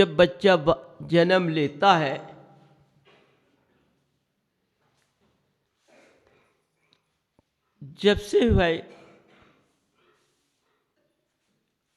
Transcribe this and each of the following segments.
जब बच्चा जन्म लेता है जब से वह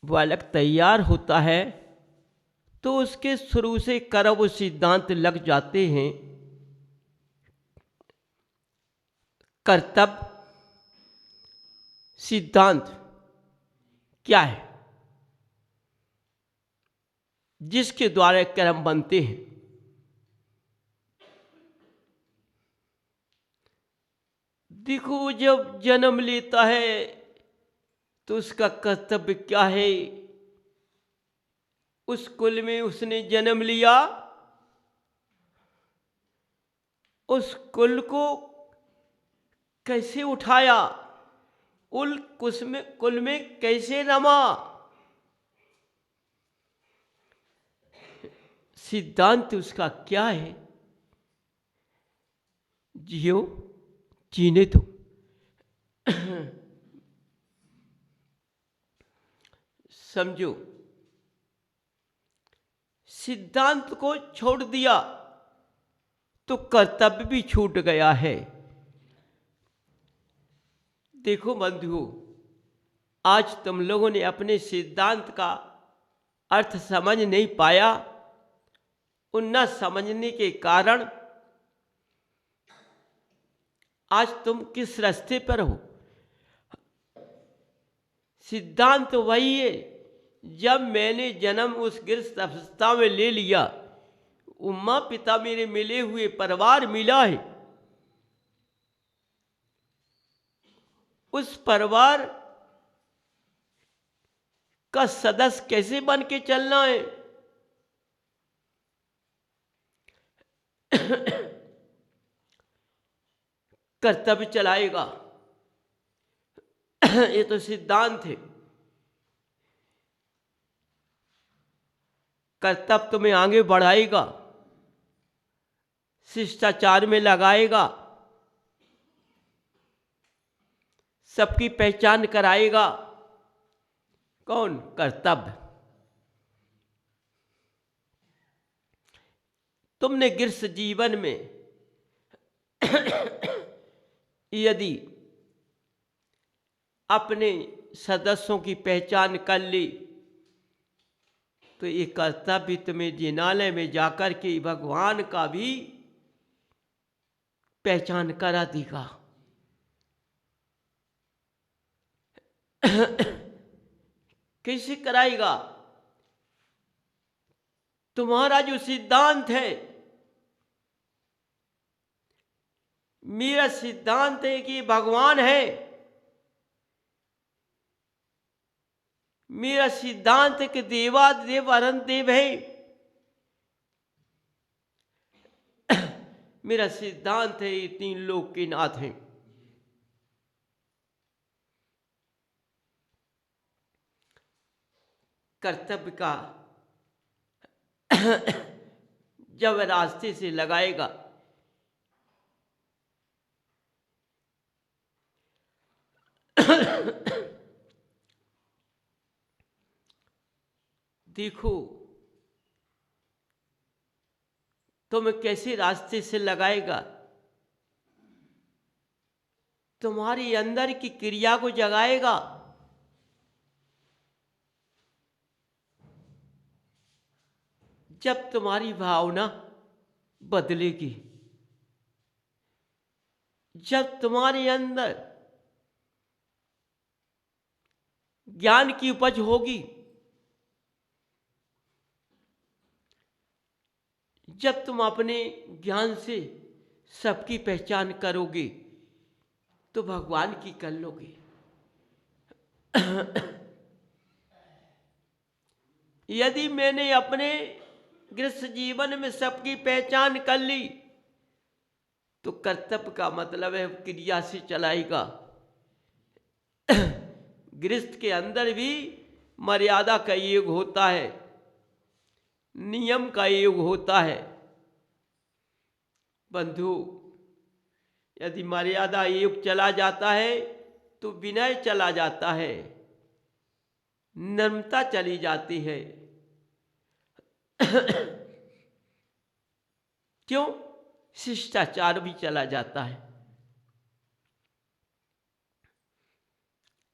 बालक तैयार होता है तो उसके शुरू से कर्म सिद्धांत लग जाते हैं। कर्तव्य सिद्धांत क्या है जिसके द्वारा कर्म बनते हैं। देखो, जब जन्म लेता है तो उसका कर्तव्य क्या है। उस कुल में उसने जन्म लिया, उस कुल को कैसे उठाया, कुल में कैसे रमा। सिद्धांत उसका क्या है। जियो जीने दो। समझो, सिद्धांत को छोड़ दिया तो कर्तव्य भी छूट गया है। देखो बंधुओं, आज तुम लोगों ने अपने सिद्धांत का अर्थ समझ नहीं पाया। उन न समझने के कारण आज तुम किस रास्ते पर हो। सिद्धांत वही है, जब मैंने जन्म उस गृहस्थ अवस्था में ले लिया, माँ पिता मेरे मिले हुए परिवार मिला है, उस परिवार का सदस्य कैसे बन के चलना है। कर्तव्य चलाएगा, ये तो सिद्धांत है। कर्तव्य तुम्हें आगे बढ़ाएगा, शिष्टाचार में लगाएगा, सबकी पहचान कराएगा। कौन? कर्तव्य। तुमने गृहस्थ जीवन में यदि अपने सदस्यों की पहचान कर ली तो ये कर्तव्य तुम्हें जिनालय में जाकर के भगवान का भी पहचान करा देगा। कैसे कराएगा? तुम्हारा जो सिद्धांत है, मेरा सिद्धांत है कि भगवान है। मेरा सिद्धांत है कि देवादेव अनंत देव है। मेरा सिद्धांत है ये तीन लोक के नाथ हैं। कर्तव्य का जब रास्ते से लगाएगा देखो, तुम कैसे रास्ते से लगाएगा? तुम्हारी अंदर की क्रिया को जगाएगा। जब तुम्हारी भावना बदलेगी, जब तुम्हारे अंदर ज्ञान की उपज होगी, जब तुम अपने ज्ञान से सबकी पहचान करोगे तो भगवान की कर लोगे। यदि मैंने अपने गृहस्थ जीवन में सबकी पहचान कर ली तो कर्तव्य का मतलब है क्रिया से चलाएगा। गृहस्थ के अंदर भी मर्यादा का युग होता है, नियम का युग होता है। बंधु, यदि मर्यादा युग चला जाता है तो विनय चला जाता है, नम्रता चली जाती है। क्यों? शिष्टाचार भी चला जाता है।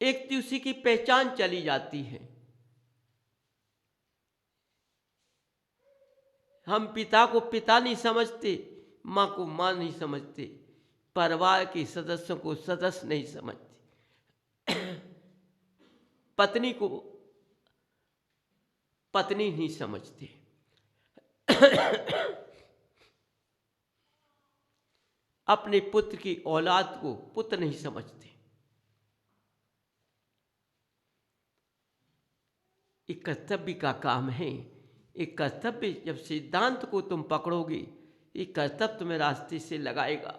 एक दूसरे की पहचान चली जाती है। हम पिता को पिता नहीं समझते, माँ को माँ नहीं समझते, परिवार के सदस्यों को सदस्य नहीं समझते, पत्नी को पत्नी नहीं समझते, अपने पुत्र की औलाद को पुत्र नहीं समझते। एक कर्तव्य का काम है। एक कर्तव्य, जब सिद्धांत को तुम पकड़ोगे, एक कर्तव्य तुम्हें रास्ते से लगाएगा,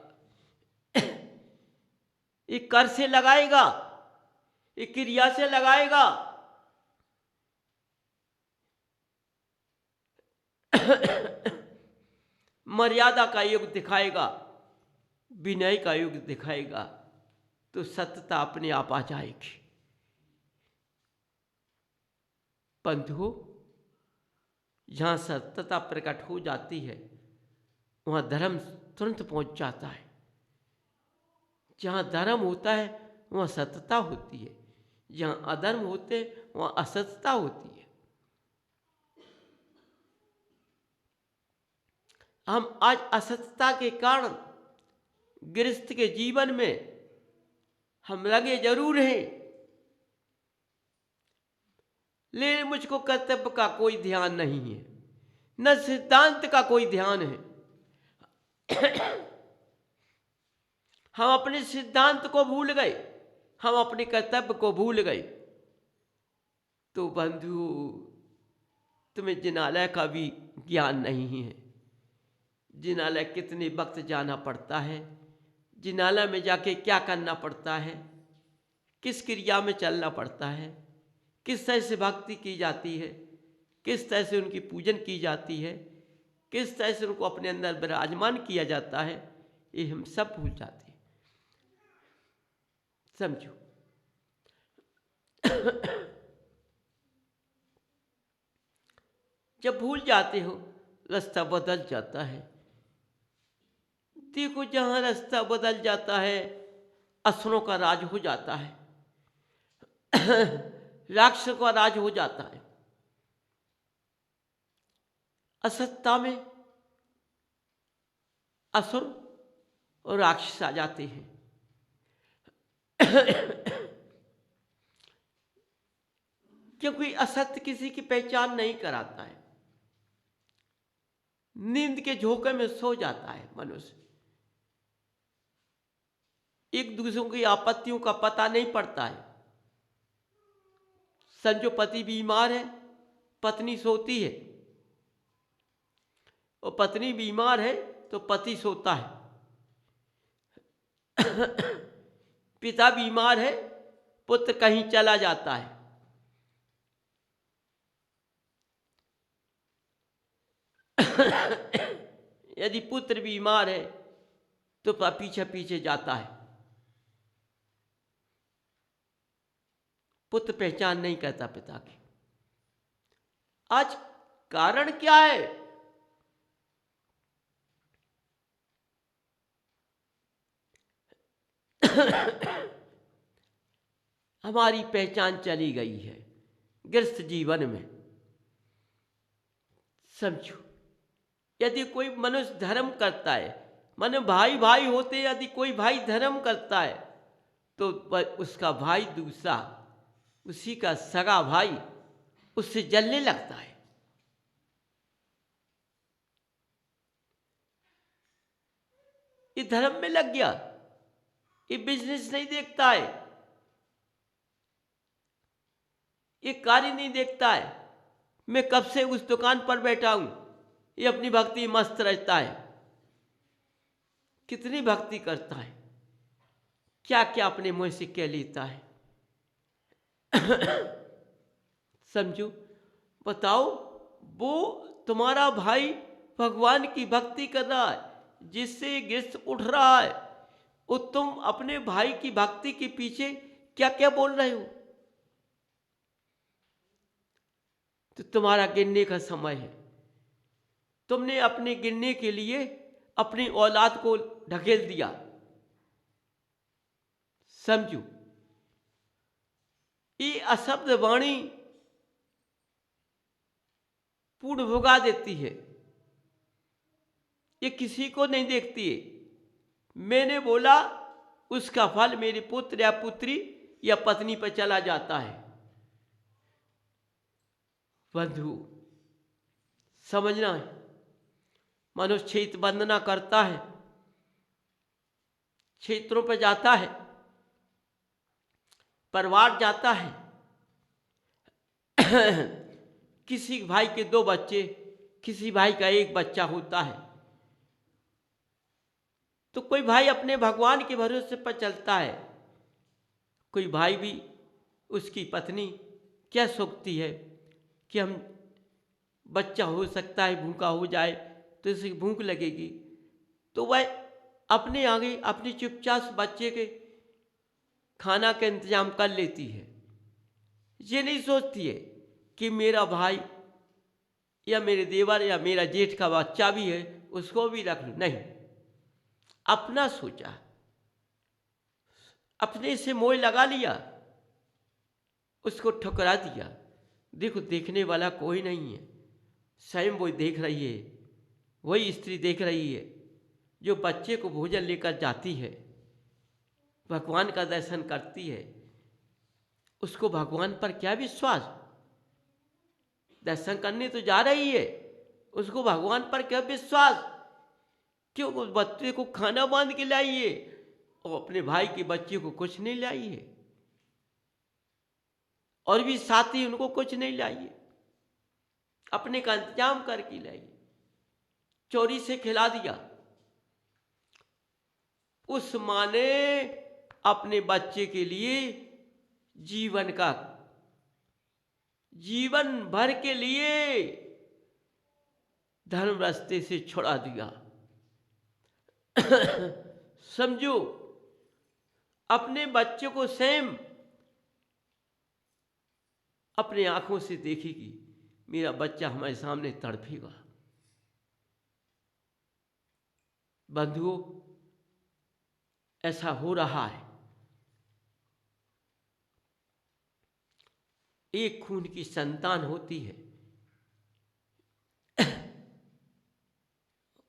एक कर से लगाएगा, एक क्रिया से लगाएगा। मर्यादा का युग दिखाएगा, विनय का युग दिखाएगा, तो सत्यता अपने आप आ जाएगी। बंधुओं, जहाँ सत्यता प्रकट हो जाती है वहाँ धर्म तुरंत पहुँच जाता है। जहाँ धर्म होता है वहाँ सत्यता होती है, जहाँ अधर्म होते वहाँ असत्यता होती है। हम आज असत्यता के कारण गृहस्थ के जीवन में हम लगे जरूर हैं, लेकिन मुझको कर्तव्य का कोई ध्यान नहीं है, न सिद्धांत का कोई ध्यान है। हम अपने सिद्धांत को भूल गए, हम अपने कर्तव्य को भूल गए। तो बंधु, तुम्हें जिनालय का भी ज्ञान नहीं है। जिनालय कितने वक्त जाना पड़ता है, जिनालय में जाके क्या करना पड़ता है, किस क्रिया में चलना पड़ता है, किस तरह से भक्ति की जाती है, किस तरह से उनकी पूजन की जाती है, किस तरह से उनको अपने अंदर विराजमान किया जाता है, ये हम सब भूल जाते हैं। समझो। जब भूल जाते हो, रास्ता बदल जाता है। देखो, जहाँ रास्ता बदल जाता है, असुरों का राज हो जाता है, राक्षसों का राज हो जाता है। असत्ता में असुर और राक्षस आ जाते हैं। क्योंकि असत्य किसी की पहचान नहीं कराता है। नींद के झोंके में सो जाता है मनुष्य, एक दूसरों की आपत्तियों का पता नहीं पड़ता है। संजो पति बीमार है, पत्नी सोती है, और पत्नी बीमार है तो पति सोता है। पिता बीमार है, पुत्र कहीं चला जाता है। यदि पुत्र बीमार है तो पीछे पीछे जाता है। पुत्र पहचान नहीं करता पिता की। आज कारण क्या है? हमारी पहचान चली गई है गृहस्थ जीवन में। समझो, यदि कोई मनुष्य धर्म करता है, माने भाई भाई होते, यदि कोई भाई धर्म करता है तो उसका भाई दूसरा, उसी का सगा भाई उससे जलने लगता है। ये धर्म में लग गया, ये बिजनेस नहीं देखता है, ये कार्य नहीं देखता है, मैं कब से उस दुकान पर बैठा हूं, ये अपनी भक्ति मस्त रहता है। कितनी भक्ति करता है, क्या क्या अपने मुंह से कह लेता है। समझो, बताओ, वो तुम्हारा भाई भगवान की भक्ति कर रहा है, जिससे गृहस्थ उठ रहा है, और तुम अपने भाई की भक्ति के पीछे क्या क्या बोल रहे हो। तो तुम्हारा गिनने का समय है, तुमने अपने गिरने के लिए अपनी औलाद को ढकेल दिया। समझो, ये अशब्द वाणी पूर्ण भुगा देती है, ये किसी को नहीं देखती है। मैंने बोला उसका फल मेरे पुत्र या पुत्री या पत्नी पर चला जाता है। बंधु, समझना है, मनुष्य क्षेत्र वंदना करता है, क्षेत्रों पर जाता है, परिवार जाता है। किसी भाई के 2 बच्चे, किसी भाई का 1 बच्चा होता है, तो कोई भाई अपने भगवान के भरोसे पर चलता है। कोई भाई भी, उसकी पत्नी क्या सोचती है कि हम बच्चा हो सकता है भूखा हो जाए तो इसे भूख लगेगी, तो वह अपने आगे अपनी चुपचाप बच्चे के खाना का इंतजाम कर लेती है। ये नहीं सोचती है कि मेरा भाई या मेरे देवर या मेरा जेठ का बच्चा भी है, उसको भी रख लूं। नहीं, अपना सोचा, अपने से मोह लगा लिया, उसको ठुकरा दिया। देखो, देखने वाला कोई नहीं है, स्वयं वो देख रही है, वही स्त्री देख रही है जो बच्चे को भोजन लेकर जाती है, भगवान का दर्शन करती है। उसको भगवान पर क्या विश्वास, दर्शन करने तो जा रही है, उसको भगवान पर क्या विश्वास, क्यों उस बच्चे को खाना बांध के लाई है और अपने भाई के बच्चे को कुछ नहीं लाई है, और भी साथी उनको कुछ नहीं लाई है, अपने का इंतजाम करके लाई, चोरी से खिला दिया। उस माँ ने अपने बच्चे के लिए जीवन भर के लिए धर्म रास्ते से छुड़ा दिया। समझो, अपने बच्चे को स्वयं अपने आंखों से देखेगी, मेरा बच्चा हमारे सामने तड़पेगा। बंधुओं, ऐसा हो रहा है। एक खून की संतान होती है,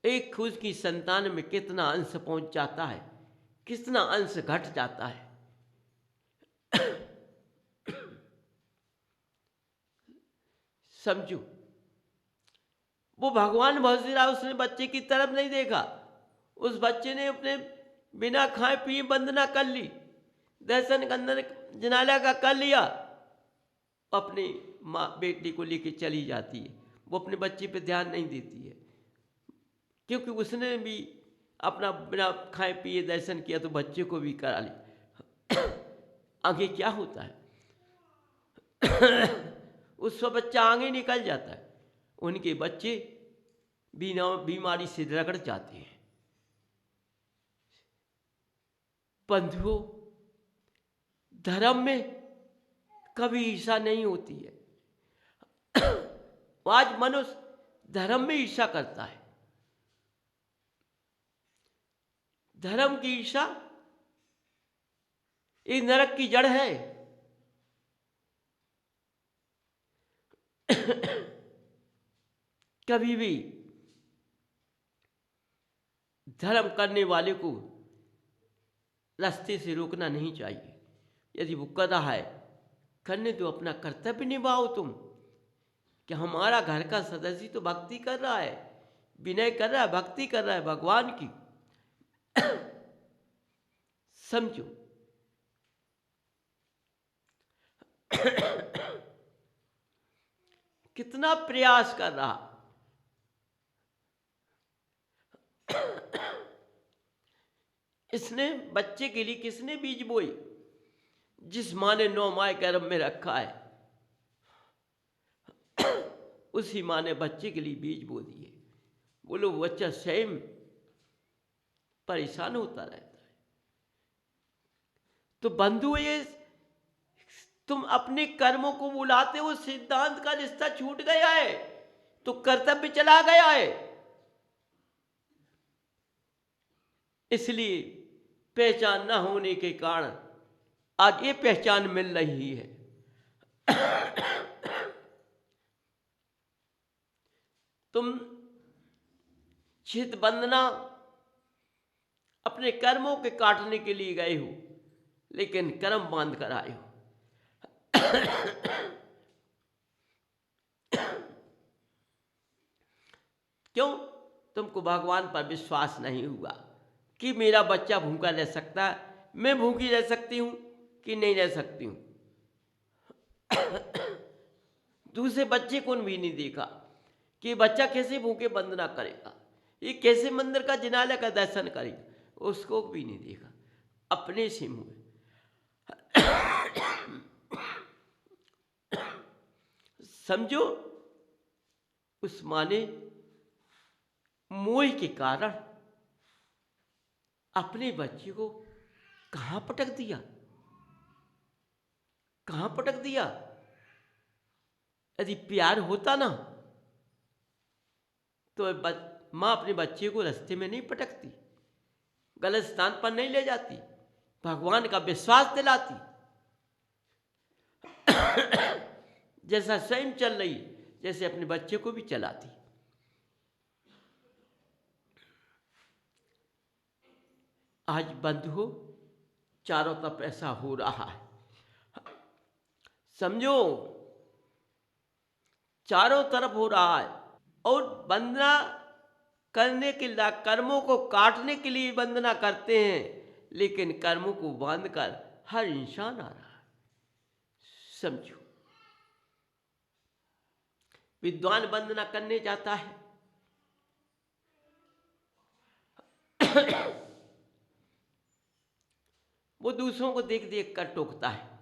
एक खून की संतान में कितना अंश पहुंच जाता है, कितना अंश घट जाता है। समझो, वो भगवान भजरा, उसने बच्चे की तरफ नहीं देखा। उस बच्चे ने अपने बिना खाए पिए वंदना कर ली, दर्शन कंदन जनाला का कर लिया, अपनी माँ बेटी को लेके चली जाती है। वो अपने बच्चे पे ध्यान नहीं देती है, क्योंकि उसने भी अपना बिना खाए पिए दर्शन किया तो बच्चे को भी करा ली। आगे क्या होता है? उसका बच्चा आगे निकल जाता है, उनके बच्चे बिना बीमारी से रगड़ जाते हैं। बंधुओं, धर्म में कभी ईर्षा नहीं होती है। आज मनुष्य धर्म में ईर्षा करता है। धर्म की ईर्षा एक नरक की जड़ है। कभी भी धर्म करने वाले को रास्ते से रोकना नहीं चाहिए। यदि वो कर रहा है, करने दो, अपना कर्तव्य निभाओ तुम। कि हमारा घर का सदस्य तो भक्ति कर रहा है, विनय कर रहा है, भक्ति कर रहा है भगवान की। समझो, कितना प्रयास कर रहा। इसने बच्चे के लिए किसने बीज बोई? जिस माँ ने 9 माह गर्भ में रखा है, उसी माँ ने बच्चे के लिए बीज बो दिए। बोलो, बच्चा स्वयं परेशान होता रहता है। तो बंधु, ये तुम अपने कर्मों को बुलाते हो, सिद्धांत का रिश्ता छूट गया है, तो कर्तव्य चला गया है। इसलिए पहचान न होने के कारण आज ये पहचान मिल रही है। तुम चित बंधना अपने कर्मों के काटने के लिए गए हो, लेकिन कर्म बांध कर आए हो। क्यों? तुमको भगवान पर विश्वास नहीं हुआ कि मेरा बच्चा भूखा रह सकता है, मैं भूखी रह सकती हूँ कि नहीं रह सकती हूँ। दूसरे बच्चे को भी नहीं देखा कि बच्चा कैसे भूखे वंदना करेगा, ये कैसे मंदिर का जिनालय का दर्शन करेगा, उसको भी नहीं देखा। अपने से मुँह समझो, उस माँ ने मोह के कारण अपने बच्चे को कहाँ पटक दिया, कहाँ पटक दिया। यदि प्यार होता ना तो माँ अपने बच्चे को रास्ते में नहीं पटकती, गलत स्थान पर नहीं ले जाती, भगवान का विश्वास दिलाती। जैसा स्वयं चल रही, जैसे अपने बच्चे को भी चलाती। आज बंधु चारों तरफ ऐसा हो रहा है, समझो चारों तरफ हो रहा है। और वंदना करने के लिए, कर्मों को काटने के लिए वंदना करते हैं, लेकिन कर्मों को बांध कर हर इंसान आ रहा है। समझो, विद्वान वंदना करने जाता है, वो दूसरों को देख देख कर टोकता है,